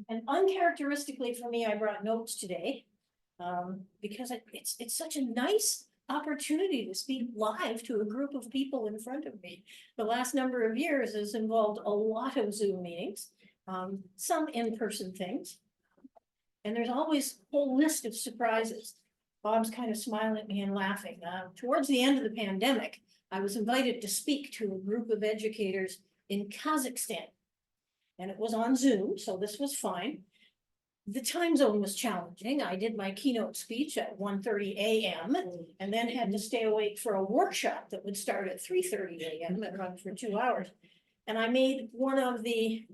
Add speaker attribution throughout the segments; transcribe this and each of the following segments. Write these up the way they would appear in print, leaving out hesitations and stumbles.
Speaker 1: And uncharacteristically for me, I brought notes today. Because it's such a nice opportunity to speak live to a group of people in front of me. The last number of years has involved a lot of Zoom meetings, some in-person things. And there's always a whole list of surprises. Bob's kind of smiling at me and laughing. Towards the end of the pandemic, I was invited to speak to a group of educators in Kazakhstan. And it was on Zoom, so this was fine. The time zone was challenging. I did my keynote speech at 1:30 a.m. and then had to stay awake for a workshop that would start at 3:30 a.m. and run for 2 hours. And I made one of the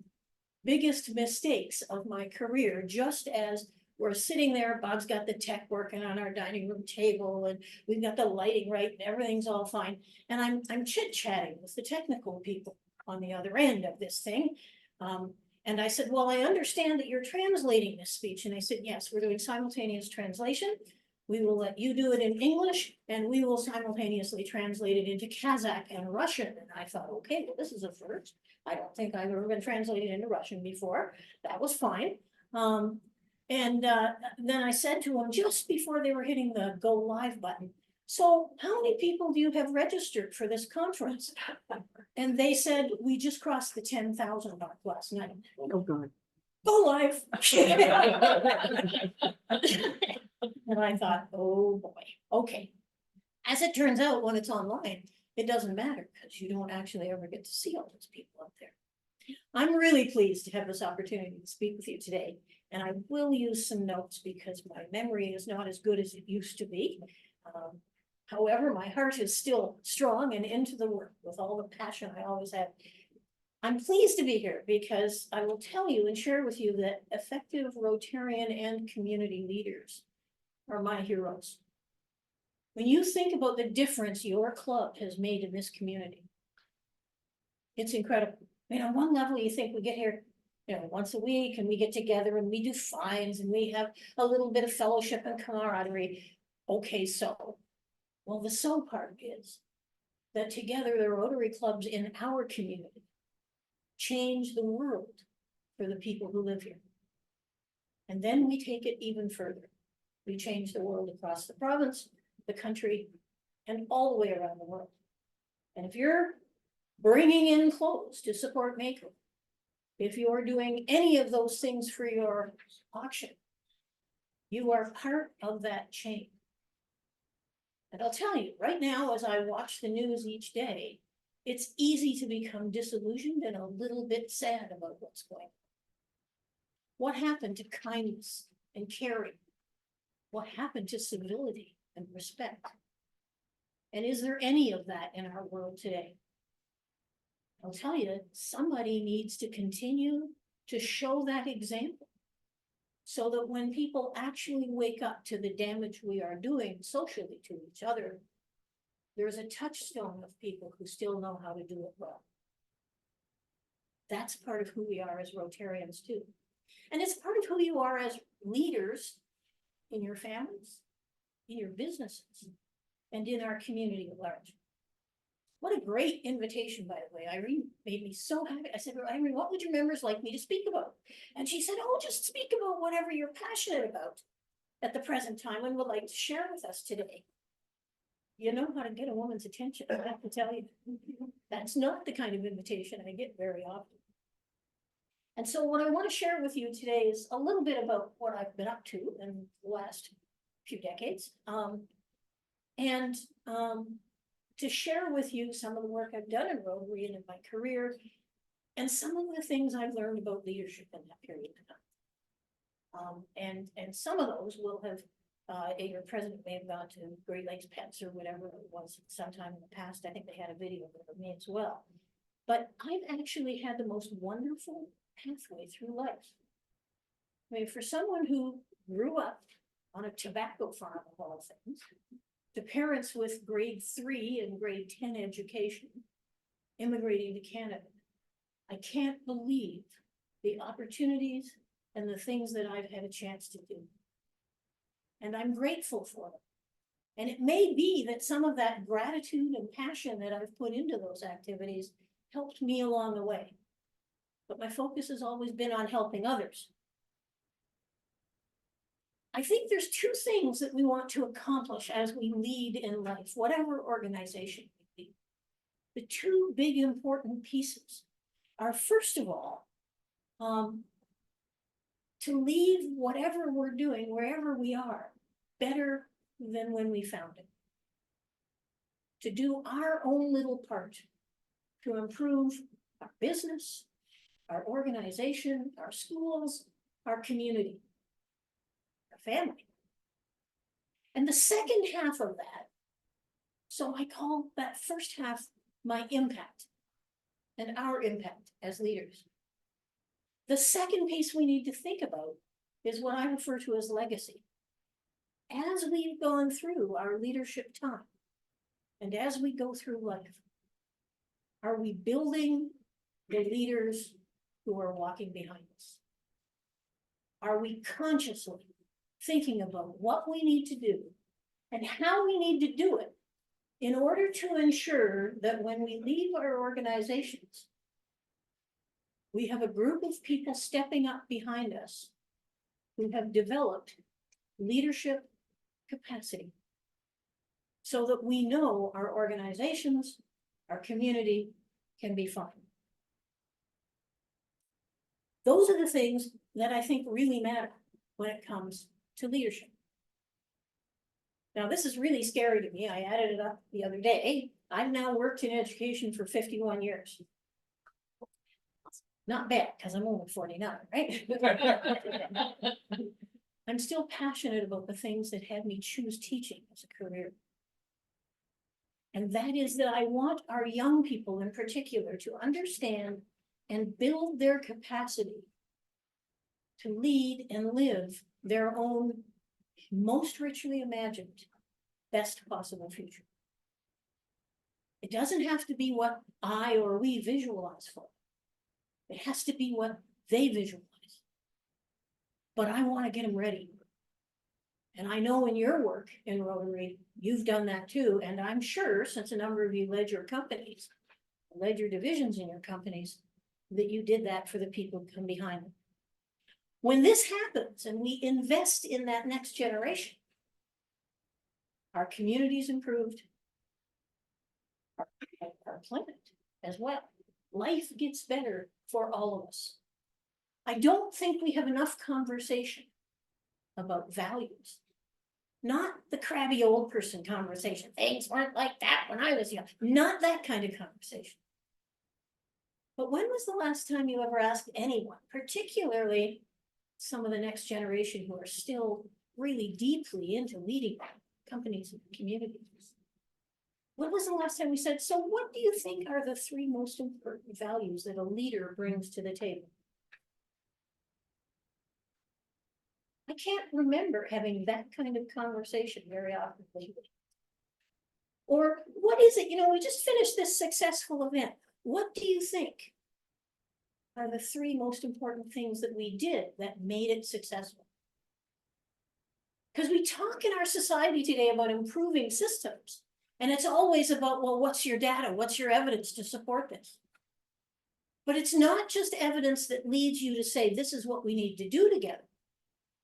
Speaker 1: biggest mistakes of my career, just as we're sitting there. Bob's got the tech working on our dining room table, and we've got the lighting right, and everything's all fine. And I'm chit-chatting with the technical people on the other end of this thing. And I said, well, I understand that you're translating this speech. And I said, yes, we're doing simultaneous translation. We will let you do it in English, and we will simultaneously translate it into Kazakh and Russian. And I thought, okay, well, this is a first. I don't think I've ever been translated into Russian before. That was fine. Then I said to them just before they were hitting the go live button, so how many people do you have registered for this conference? And they said, we just crossed the 10,000 mark last night.
Speaker 2: Oh, God.
Speaker 1: Go live. And I thought, oh boy, okay. As it turns out, when it's online, it doesn't matter because you don't actually ever get to see all those people up there. I'm really pleased to have this opportunity to speak with you today. And I will use some notes because my memory is not as good as it used to be. However, my heart is still strong and into the work with all the passion I always had. I'm pleased to be here because I will tell you and share with you that effective Rotarian and community leaders are my heroes. When you think about the difference your club has made in this community, it's incredible. I mean, on one level, you think we get here, once a week and we get together and we do fines and we have a little bit of fellowship and camaraderie. Okay, so. Well, the so part is that together the Rotary clubs in our community change the world for the people who live here. And then we take it even further. We change the world across the province, the country, and all the way around the world. And if you're bringing in clothes to support Mako, if you're doing any of those things for your auction, you are part of that chain. And I'll tell you, right now, as I watch the news each day, it's easy to become disillusioned and a little bit sad about what's going on. What happened to kindness and caring? What happened to civility and respect? And is there any of that in our world today? I'll tell you, somebody needs to continue to show that example so that when people actually wake up to the damage we are doing socially to each other, there's a touchstone of people who still know how to do it well. That's part of who we are as Rotarians too. And it's part of who you are as leaders in your families, in your businesses, and in our community at large. What a great invitation, by the way. Irene made me so happy. I said, Irene, what would your members like me to speak about? And she said, oh, just speak about whatever you're passionate about at the present time and would like to share with us today. You know how to get a woman's attention, I have to tell you. That's not the kind of invitation I get very often. And so what I want to share with you today is a little bit about what I've been up to in the last few decades. To share with you some of the work I've done in Rotary and in my career, and some of the things I've learned about leadership in that period of time. And some of those will have, your president may have gone to Great Lakes Pets or whatever it was sometime in the past. I think they had a video of me as well. But I've actually had the most wonderful pathway through life. I mean, for someone who grew up on a tobacco farm of all things, to parents with grade 3 and grade 10 education, immigrating to Canada, I can't believe the opportunities and the things that I've had a chance to do. And I'm grateful for them. And it may be that some of that gratitude and passion that I've put into those activities helped me along the way. But my focus has always been on helping others I think there's two things that we want to accomplish as we lead in life, whatever organization we lead. The two big important pieces are, first of all, to leave whatever we're doing, wherever we are, better than when we found it. To do our own little part to improve our business, our organization, our schools, our community, our family. And the second half of that, so I call that first half my impact and our impact as leaders. The second piece we need to think about is what I refer to as legacy. As we've gone through our leadership time, and as we go through life, are we building the leaders who are walking behind us? Are we consciously thinking about what we need to do and how we need to do it in order to ensure that when we leave our organizations, we have a group of people stepping up behind us who have developed leadership capacity so that we know our organizations, our community can be fine. Those are the things that I think really matter when it comes to leadership. Now, this is really scary to me. I added it up the other day. I've now worked in education for 51 years. Not bad, because I'm only 49, right? I'm still passionate about the things that had me choose teaching as a career. And that is that I want our young people in particular to understand and build their capacity to lead and live their own most richly imagined, best possible future. It doesn't have to be what I or we visualize for. It has to be what they visualize. But I want to get them ready. And I know in your work in Rotary, you've done that too. And I'm sure, since a number of you led your companies, led your divisions in your companies, that you did that for the people who come behind them. When this happens and we invest in that next generation, our community's improved, our planet as well. Life gets better for all of us. I don't think we have enough conversation about values. Not the crabby old person conversation. Things weren't like that when I was young. Not that kind of conversation. But when was the last time you ever asked anyone, particularly some of the next generation who are still really deeply into leading companies and communities? When was the last time we said, so what do you think are the three most important values that a leader brings to the table? I can't remember having that kind of conversation very often lately. Or what is it, we just finished this successful event. What do you think are the three most important things that we did that made it successful? Because we talk in our society today about improving systems, and it's always about, well, what's your data? What's your evidence to support this? But it's not just evidence that leads you to say, this is what we need to do together.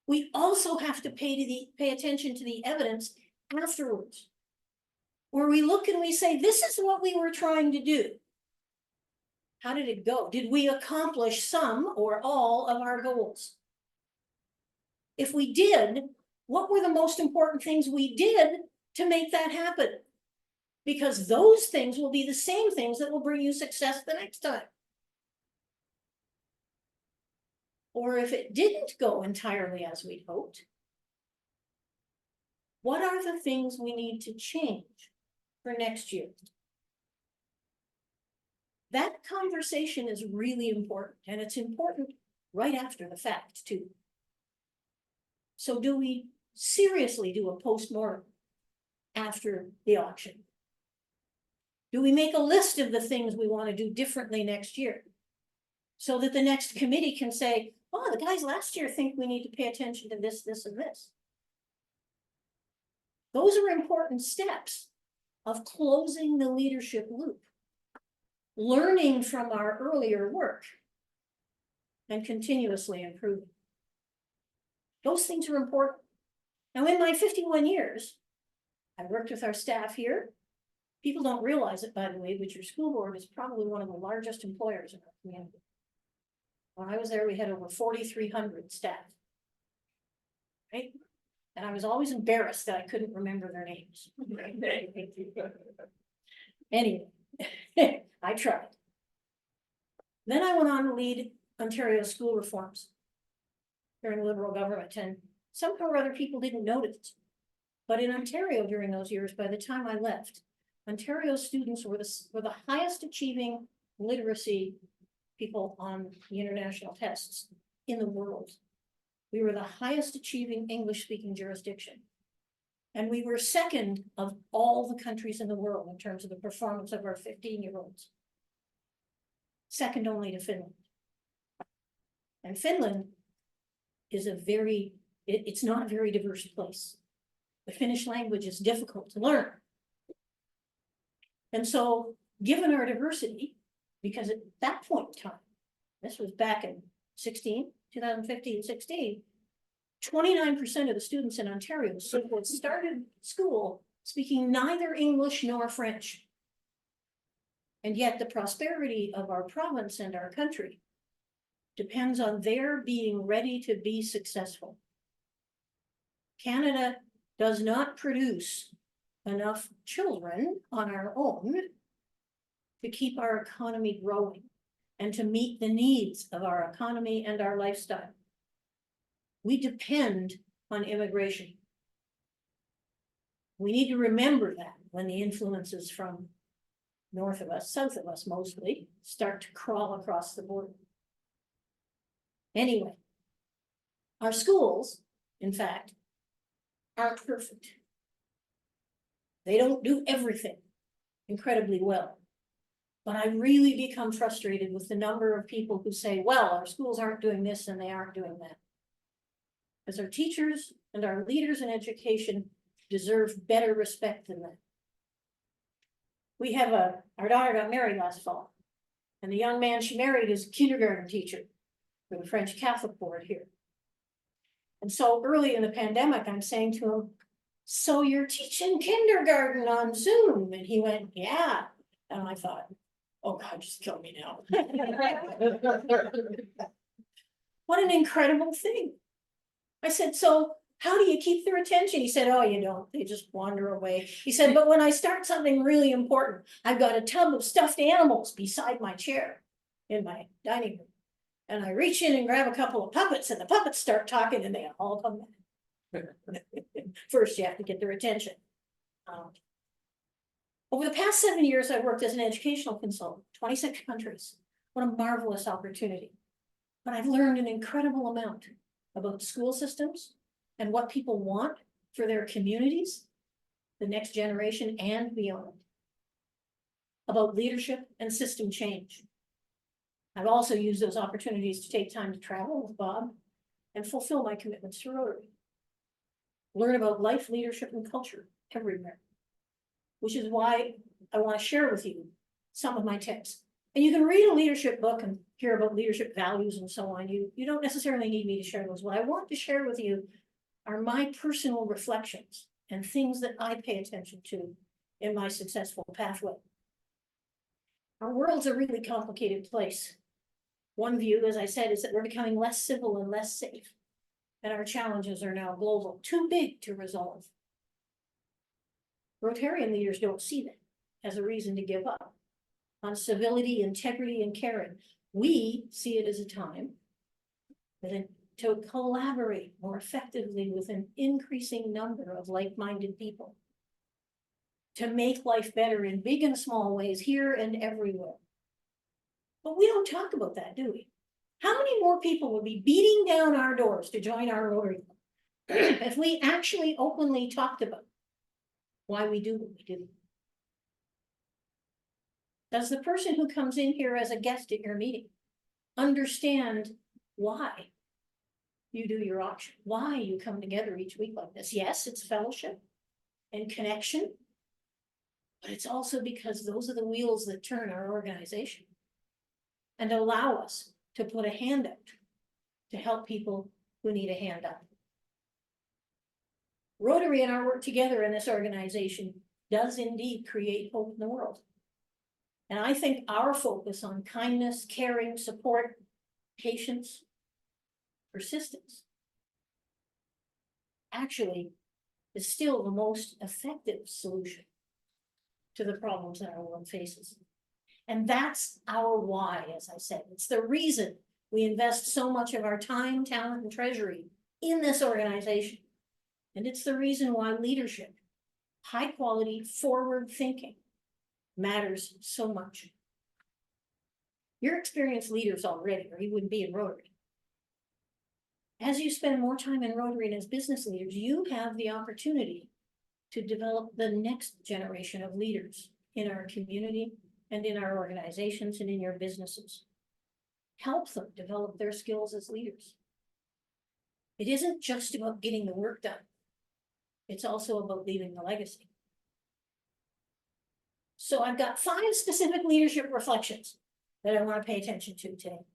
Speaker 1: We also have to pay attention to the evidence afterwards, where we look and we say, this is what we were trying to do. How did it go? Did we accomplish some or all of our goals? If we did, what were the most important things we did to make that happen? Because those things will be the same things that will bring you success the next time. Or if it didn't go entirely as we'd hoped, what are the things we need to change for next year? That conversation is really important, and it's important right after the fact too. So do we seriously do a postmortem after the auction? Do we make a list of the things we want to do differently next year so that the next committee can say, oh, the guys last year think we need to pay attention to this, this, and this. Those are important steps of closing the leadership loop, learning from our earlier work, and continuously improving. Those things are important. Now, in my 51 years, I worked with our staff here. People don't realize it, by the way, but your school board is probably one of the largest employers in our community. When I was there, we had over 4,300 staff. Right? And I was always embarrassed that I couldn't remember their names. Anyway, I tried. Then I went on to lead Ontario school reforms during Liberal government, and somehow or other people didn't notice. But in Ontario during those years, by the time I left, Ontario students were the highest achieving literacy people on the international tests in the world. We were the highest achieving English speaking jurisdiction. And we were second of all the countries in the world in terms of the performance of our 15-year-olds. Second only to Finland. And Finland is it's not a very diverse place. The Finnish language is difficult to learn. And so, given our diversity, because at that point in time, this was back in 2015, 16, 29% of the students in Ontario started school speaking neither English nor French. And yet the prosperity of our province and our country depends on their being ready to be successful. Canada does not produce enough children on our own to keep our economy growing and to meet the needs of our economy and our lifestyle. We depend on immigration. We need to remember that when the influences from north of us, south of us mostly, start to crawl across the border. Anyway, our schools, in fact, aren't perfect. They don't do everything incredibly well. But I really become frustrated with the number of people who say, well, our schools aren't doing this and they aren't doing that. Because our teachers and our leaders in education deserve better respect than that. We have our daughter got married last fall, and the young man she married is a kindergarten teacher for the French Catholic board here. And so early in the pandemic, I'm saying to him, so you're teaching kindergarten on Zoom? And he went, yeah. And I thought, oh God, just kill me now. What an incredible thing. I said, so how do you keep their attention? He said, oh, you don't, they just wander away. He said, but when I start something really important, I've got a tub of stuffed animals beside my chair in my dining room. And I reach in and grab a couple of puppets, and the puppets start talking, and they all come back. First, you have to get their attention. Over the past 7 years, I've worked as an educational consultant, 26 countries. What a marvelous opportunity. But I've learned an incredible amount about school systems and what people want for their communities, the next generation and beyond. About leadership and system change. I've also used those opportunities to take time to travel with Bob and fulfill my commitments to Rotary. Learn about life, leadership, and culture everywhere, which is why I want to share with you some of my tips. And you can read a leadership book and hear about leadership values and so on. You don't necessarily need me to share those. What I want to share with you are my personal reflections and things that I pay attention to in my successful pathway. Our world's a really complicated place. One view, as I said, is that we're becoming less civil and less safe, and our challenges are now global, too big to resolve. Rotarian leaders don't see that as a reason to give up on civility, integrity, and caring. We see it as a time to collaborate more effectively with an increasing number of like-minded people, to make life better in big and small ways here and everywhere. But we don't talk about that, do we? How many more people would be beating down our doors to join our Rotary Club if we actually openly talked about why we do what we do? Does the person who comes in here as a guest at your meeting understand why you do your auction, why you come together each week like this? Yes, it's fellowship and connection, but it's also because those are the wheels that turn our organization and allow us to put a hand out to help people who need a hand up. Rotary and our work together in this organization does indeed create hope in the world. And I think our focus on kindness, caring, support, patience, persistence actually is still the most effective solution to the problems that our world faces. And that's our why, as I said. It's the reason we invest so much of our time, talent, and treasury in this organization. And it's the reason why leadership, high quality, forward thinking matters so much. You're experienced leaders already, or you wouldn't be in Rotary. As you spend more time in Rotary and as business leaders, you have the opportunity to develop the next generation of leaders in our community and in our organizations and in your businesses. Help them develop their skills as leaders. It isn't just about getting the work done. It's also about leaving a legacy. So I've got 5 specific leadership reflections that I want to pay attention to today.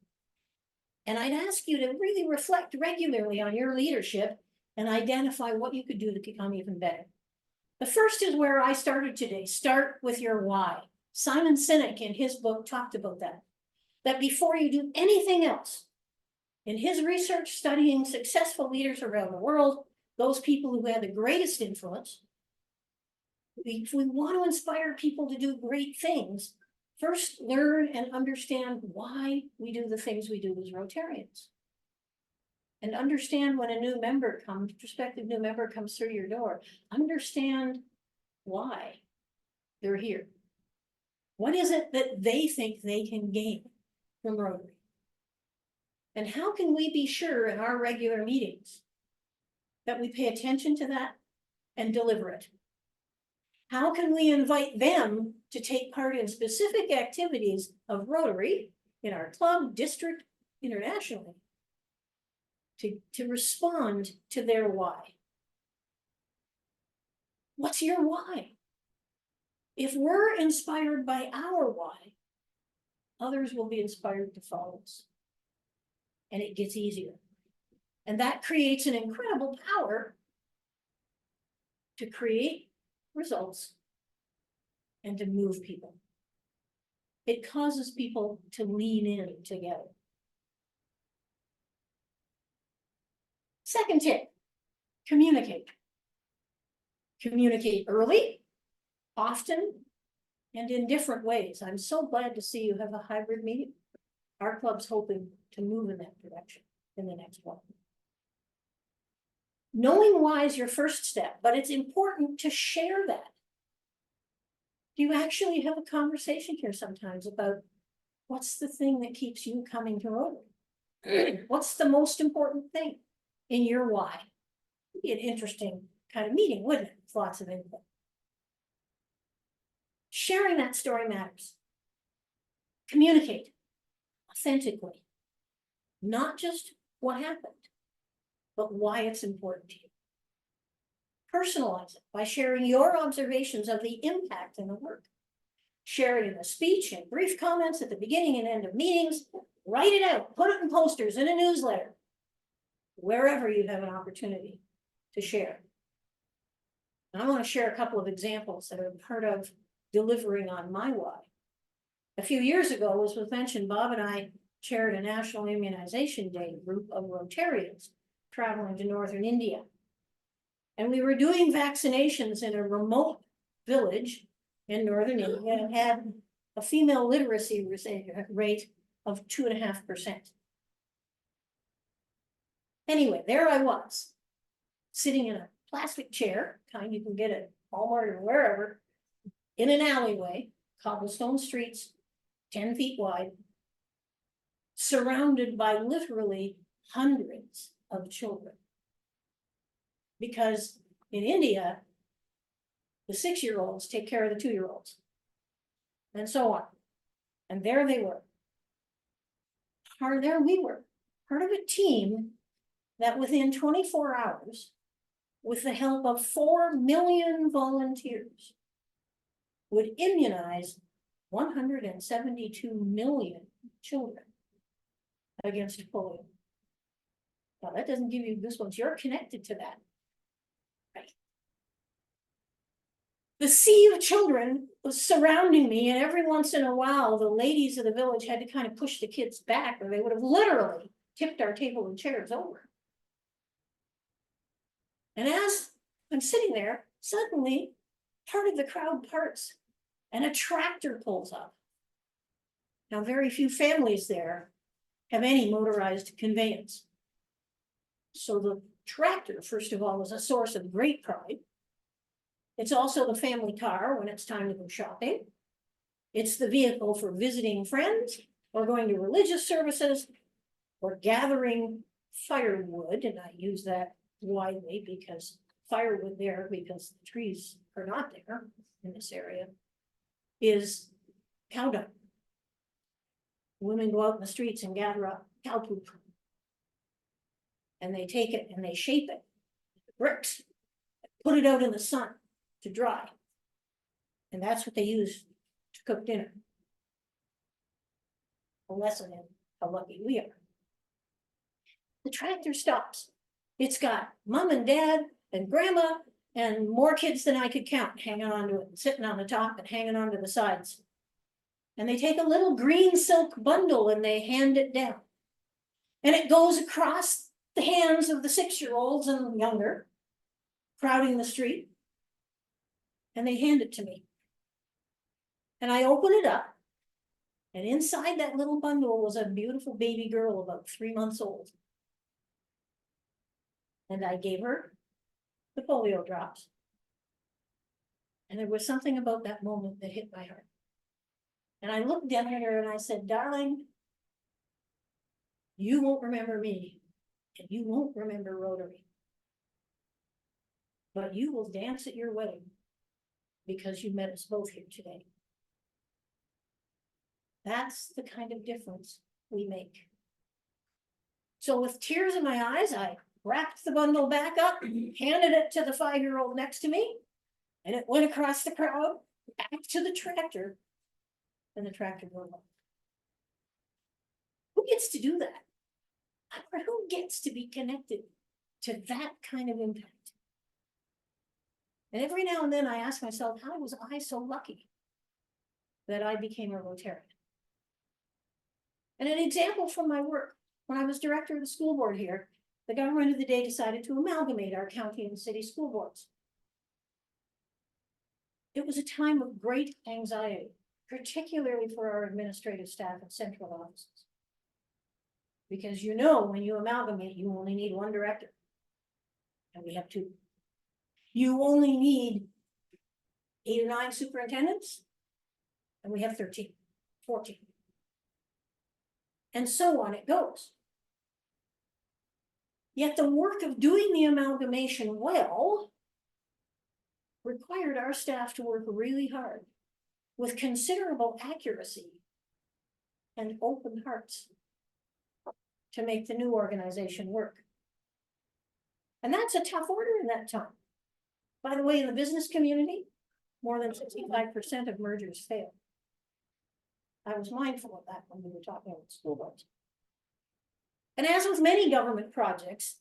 Speaker 1: And I'd ask you to really reflect regularly on your leadership and identify what you could do to become even better. The first is where I started today. Start with your why. Simon Sinek in his book talked about that. That before you do anything else, in his research studying successful leaders around the world, those people who had the greatest influence, if we want to inspire people to do great things, first learn and understand why we do the things we do as Rotarians. And understand when a new member comes, prospective new member comes through your door, understand why they're here. What is it that they think they can gain from Rotary? And how can we be sure in our regular meetings that we pay attention to that and deliver it? How can we invite them to take part in specific activities of Rotary in our club, district, internationally, to respond to their why? What's your why? If we're inspired by our why, others will be inspired to follow us. And it gets easier. And that creates an incredible power to create results and to move people. It causes people to lean in together. Second tip, communicate. Communicate early, often, and in different ways. I'm so glad to see you have a hybrid meeting. Our club's hoping to move in that direction in the next one. Knowing why is your first step, but it's important to share that. Do you actually have a conversation here sometimes about what's the thing that keeps you coming to Rotary? What's the most important thing in your why? It'd be an interesting kind of meeting, wouldn't it? With lots of input. Sharing that story matters. Communicate authentically, not just what happened, but why it's important to you. Personalize it by sharing your observations of the impact in the work. Share it in a speech and brief comments at the beginning and end of meetings. Write it out, put it in posters, in a newsletter, wherever you have an opportunity to share. And I want to share a couple of examples that are part of delivering on my why. A few years ago, as was mentioned, Bob and I chaired a National Immunization Day group of Rotarians traveling to northern India. And we were doing vaccinations in a remote village in northern India and had a female literacy rate of 2.5%. Anyway, there I was, sitting in a plastic chair, kind you can get at Walmart or wherever, in an alleyway, cobblestone streets, 10 feet wide, surrounded by literally hundreds of children. Because in India, the 6-year-olds take care of the 2-year-olds, and so on. And there they were. There we were, part of a team that within 24 hours, with the help of 4 million volunteers, would immunize 172 million children against polio. Now that doesn't give you goosebumps. You're connected to that. Right. The sea of children was surrounding me, and every once in a while, the ladies of the village had to kind of push the kids back, or they would have literally tipped our table and chairs over. And as I'm sitting there, suddenly part of the crowd parts and a tractor pulls up. Now, very few families there have any motorized conveyance. So the tractor, first of all, is a source of great pride. It's also the family car when it's time to go shopping. It's the vehicle for visiting friends or going to religious services or gathering firewood. And I use that widely because firewood there, because the trees are not there in this area, is cow dung. Women go out in the streets and gather up cow poop. And they take it and they shape it, bricks, put it out in the sun to dry. And that's what they use to cook dinner. A lesson in how lucky we are. The tractor stops. It's got mom and dad and grandma and more kids than I could count hanging onto it, sitting on the top and hanging onto the sides. And they take a little green silk bundle and they hand it down. And it goes across the hands of the 6-year-olds and younger, crowding the street. And they hand it to me. And I open it up. And inside that little bundle was a beautiful baby girl about 3 months old. And I gave her the polio drops. And there was something about that moment that hit my heart. And I looked down at her and I said, darling, you won't remember me, and you won't remember Rotary. But you will dance at your wedding because you met us both here today. That's the kind of difference we make. So with tears in my eyes, I wrapped the bundle back up, handed it to the 5-year-old next to me, and it went across the crowd, back to the tractor, and the tractor drove off. Who gets to do that? Who gets to be connected to that kind of impact? And every now and then I ask myself, how was I so lucky that I became a Rotarian? And an example from my work, when I was director of the school board here, the government of the day decided to amalgamate our county and city school boards. It was a time of great anxiety, particularly for our administrative staff and central offices. Because you know, when you amalgamate, you only need one director. And we have 2. You only need 8 or 9 superintendents, and we have 13, 14. And so on it goes. Yet the work of doing the amalgamation well required our staff to work really hard with considerable accuracy and open hearts to make the new organization work. And that's a tough order in that time. By the way, in the business community, more than 65% of mergers fail. I was mindful of that when we were talking about school boards. And as with many government projects,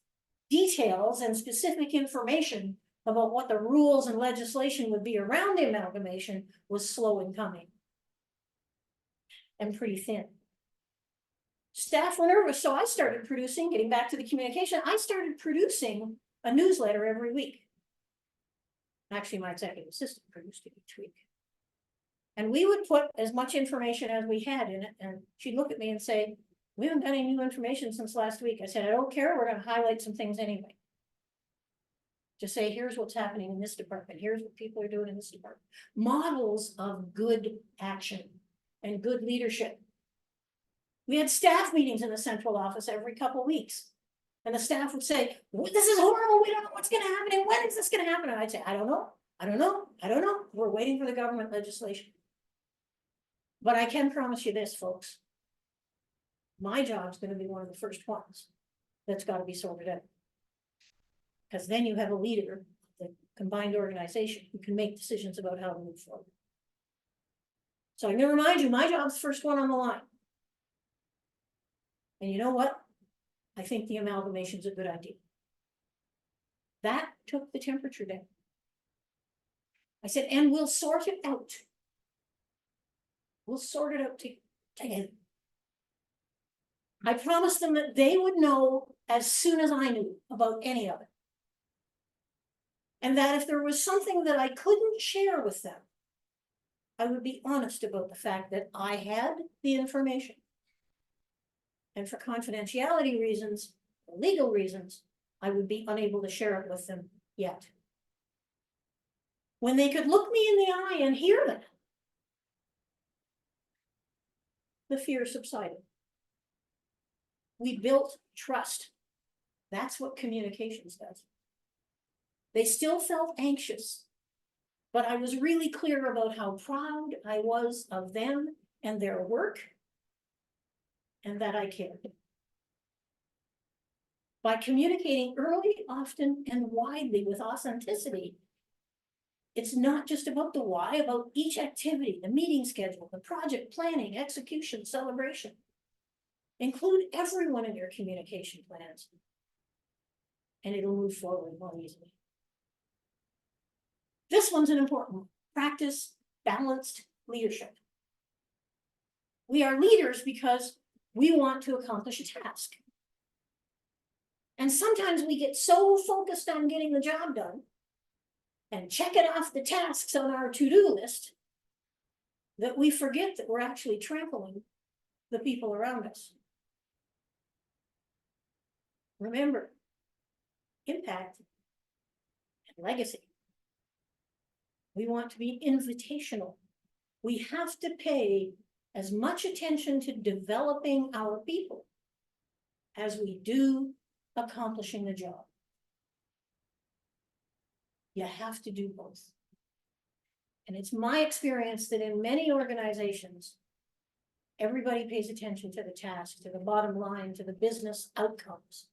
Speaker 1: details and specific information about what the rules and legislation would be around the amalgamation was slow in coming and pretty thin. Staff were nervous, so I started producing, getting back to the communication, I started producing a newsletter every week. Actually, my executive assistant produced it each week. And we would put as much information as we had in it, and she'd look at me and say, we haven't got any new information since last week. I said, I don't care, we're gonna highlight some things anyway. Just say, here's what's happening in this department, here's what people are doing in this department. Models of good action and good leadership. We had staff meetings in the central office every couple of weeks. And the staff would say, well, this is horrible, we don't know what's gonna happen, and when is this gonna happen? And I'd say, I don't know, I don't know, I don't know. We're waiting for the government legislation. But I can promise you this, folks. My job's gonna be one of the first ones that's gotta be sorted out. Because then you have a leader of the combined organization who can make decisions about how to move forward. So I'm gonna remind you, my job's the first one on the line. And you know what? I think the amalgamation's a good idea. That took the temperature down. I said, and we'll sort it out. We'll sort it out together. I promised them that they would know as soon as I knew about any of it. And that if there was something that I couldn't share with them, I would be honest about the fact that I had the information. And for confidentiality reasons, legal reasons, I would be unable to share it with them yet. When they could look me in the eye and hear that, the fear subsided. We built trust. That's what communications does. They still felt anxious, but I was really clear about how proud I was of them and their work, and that I cared. By communicating early, often, and widely with authenticity, it's not just about the why, about each activity, the meeting schedule, the project planning, execution, celebration. Include everyone in your communication plans, and it'll move forward more easily. This one's an important one. Practice balanced leadership. We are leaders because we want to accomplish a task. And sometimes we get so focused on getting the job done and checking off the tasks on our to-do list that we forget that we're actually trampling the people around us. Remember, impact and legacy. We want to be invitational. We have to pay as much attention to developing our people as we do accomplishing the job. You have to do both. And it's my experience that in many organizations, everybody pays attention to the task, to the bottom line, to the business outcomes.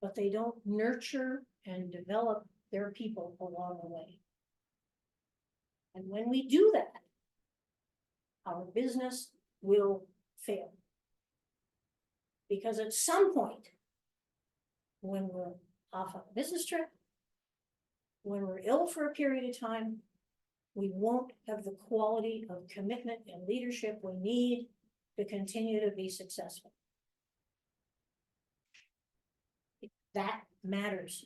Speaker 1: But they don't nurture and develop their people along the way. And when we do that, our business will fail. Because at some point, when we're off on a business trip, when we're ill for a period of time, we won't have the quality of commitment and leadership we need to continue to be successful. That matters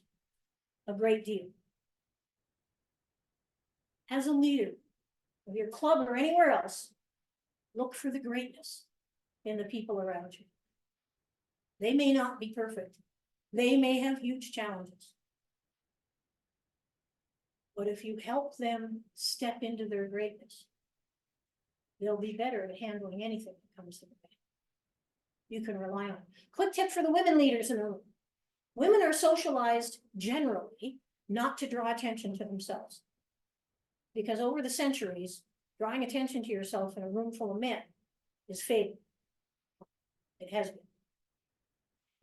Speaker 1: a great deal. As a leader of your club or anywhere else, look for the greatness in the people around you. They may not be perfect. They may have huge challenges. But if you help them step into their greatness, they'll be better at handling anything that comes their way. You can rely on. Quick tip for the women leaders in the room. Women are socialized generally not to draw attention to themselves. Because over the centuries, drawing attention to yourself in a room full of men is fading. It has been.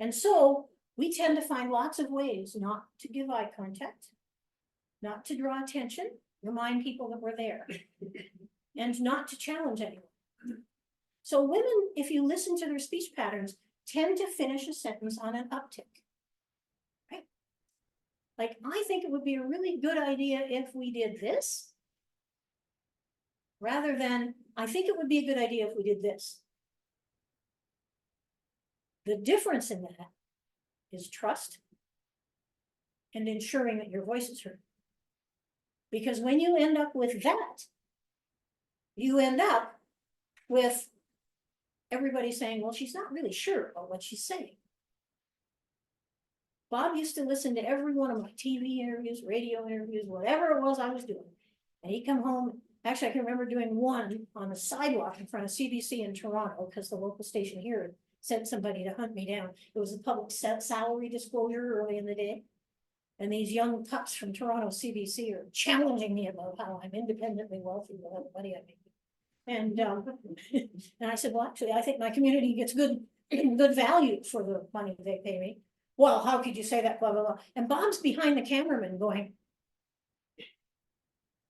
Speaker 1: And so we tend to find lots of ways not to give eye contact, not to draw attention, remind people that we're there, and not to challenge anyone. So women, if you listen to their speech patterns, tend to finish a sentence on an uptick. Right? Like, I think it would be a really good idea if we did this, rather than, I think it would be a good idea if we did this. The difference in that is trust and ensuring that your voice is heard. Because when you end up with that, you end up with everybody saying, well, she's not really sure about what she's saying. Bob used to listen to every one of my TV interviews, radio interviews, whatever it was I was doing. And he'd come home. Actually, I can remember doing one on the sidewalk in front of CBC in Toronto because the local station here sent somebody to hunt me down. It was a public salary disclosure early in the day. And these young pups from Toronto CBC are challenging me about how I'm independently wealthy with all the money I make. And and I said, well, actually, I think my community gets good value for the money they pay me. Well, how could you say that? Blah, blah, blah. And Bob's behind the cameraman going,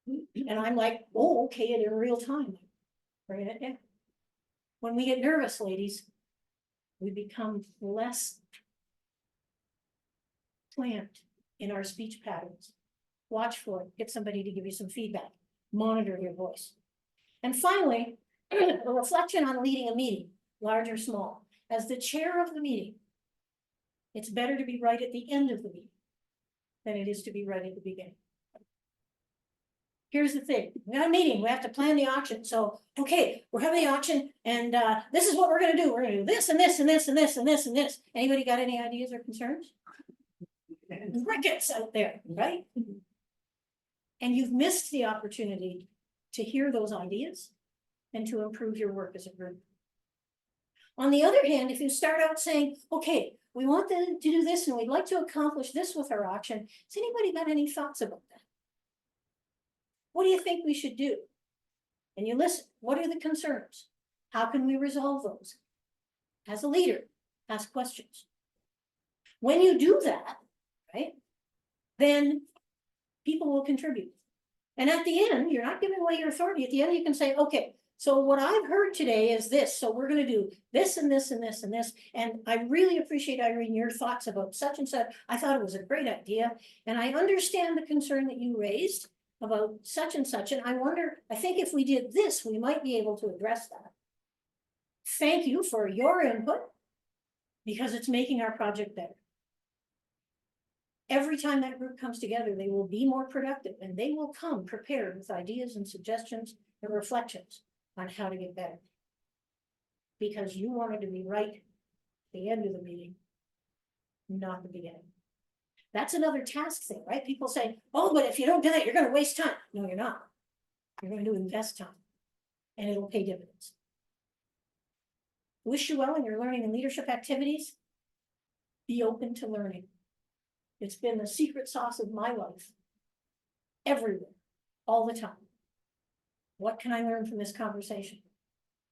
Speaker 1: and I'm like, oh, okay, it in real time. Bringing it down. When we get nervous, ladies, we become less planned in our speech patterns. watch for it, get somebody to give you some feedback, monitor your voice. And finally, a reflection on leading a meeting, large or small. As the chair of the meeting, it's better to be right at the end of the meeting than it is to be right at the beginning. Here's the thing, we got a meeting, we have to plan the auction. So, okay, we're having the auction and this is what we're gonna do. We're gonna do this and this and this and this and this and this. Anybody got any ideas or concerns? Crickets out there, right? And you've missed the opportunity to hear those ideas and to improve your work as a group. On the other hand, if you start out saying, okay, we want to do this and we'd like to accomplish this with our auction, has anybody got any thoughts about that? What do you think we should do? And you listen, what are the concerns? How can we resolve those? As a leader, ask questions. When you do that, right, then people will contribute. And at the end, you're not giving away your authority. At the end, you can say, okay, so what I've heard today is this. So we're going to do this and this and this and this. And I really appreciate, Irene, your thoughts about such and such. I thought it was a great idea. And I understand the concern that you raised about such and such. And I wonder, I think if we did this, we might be able to address that. Thank you for your input because it's making our project better. Every time that group comes together, they will be more productive and they will come prepared with ideas and suggestions and reflections on how to get better. Because you wanted to be right at the end of the meeting, not the beginning. That's another task thing, right? People say, oh, but if you don't do that, you're going to waste time. No, you're not. You're going to invest time and it'll pay dividends. Wish you well in your learning and leadership activities. Be open to learning. It's been the secret sauce of my life. Everywhere, all the time. What can I learn from this conversation?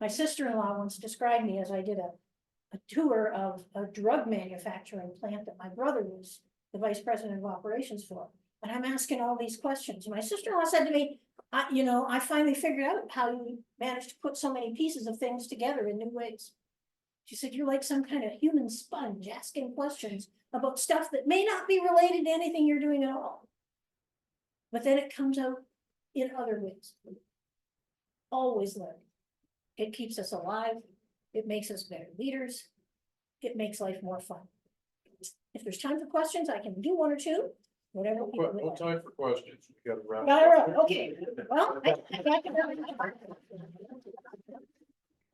Speaker 1: My sister-in-law once described me as I did a tour of a drug manufacturing plant that my brother was the vice president of operations for. And I'm asking all these questions. My sister-in-law said to me, I finally figured out how you managed to put so many pieces of things together in new ways. She said, you're like some kind of human sponge asking questions about stuff that may not be related to anything you're doing at all. But then it comes out in other ways. Always learn. It keeps us alive. It makes us better leaders. It makes life more fun. If there's time for questions, I can do one or two. Whatever.
Speaker 2: No time for questions. We got to wrap.
Speaker 1: Got it. Okay. Well, I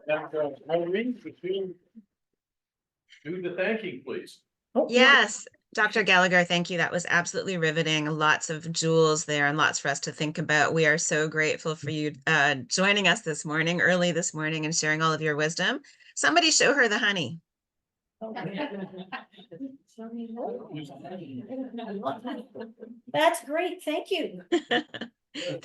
Speaker 1: got to
Speaker 2: Irene, do the thanking, please.
Speaker 3: Yes, Dr. Gallagher, thank you. That was absolutely riveting. Lots of jewels there and lots for us to think about. We are so grateful for you joining us this morning, early this morning, and sharing all of your wisdom. Somebody show her the honey.
Speaker 1: That's great. Thank you.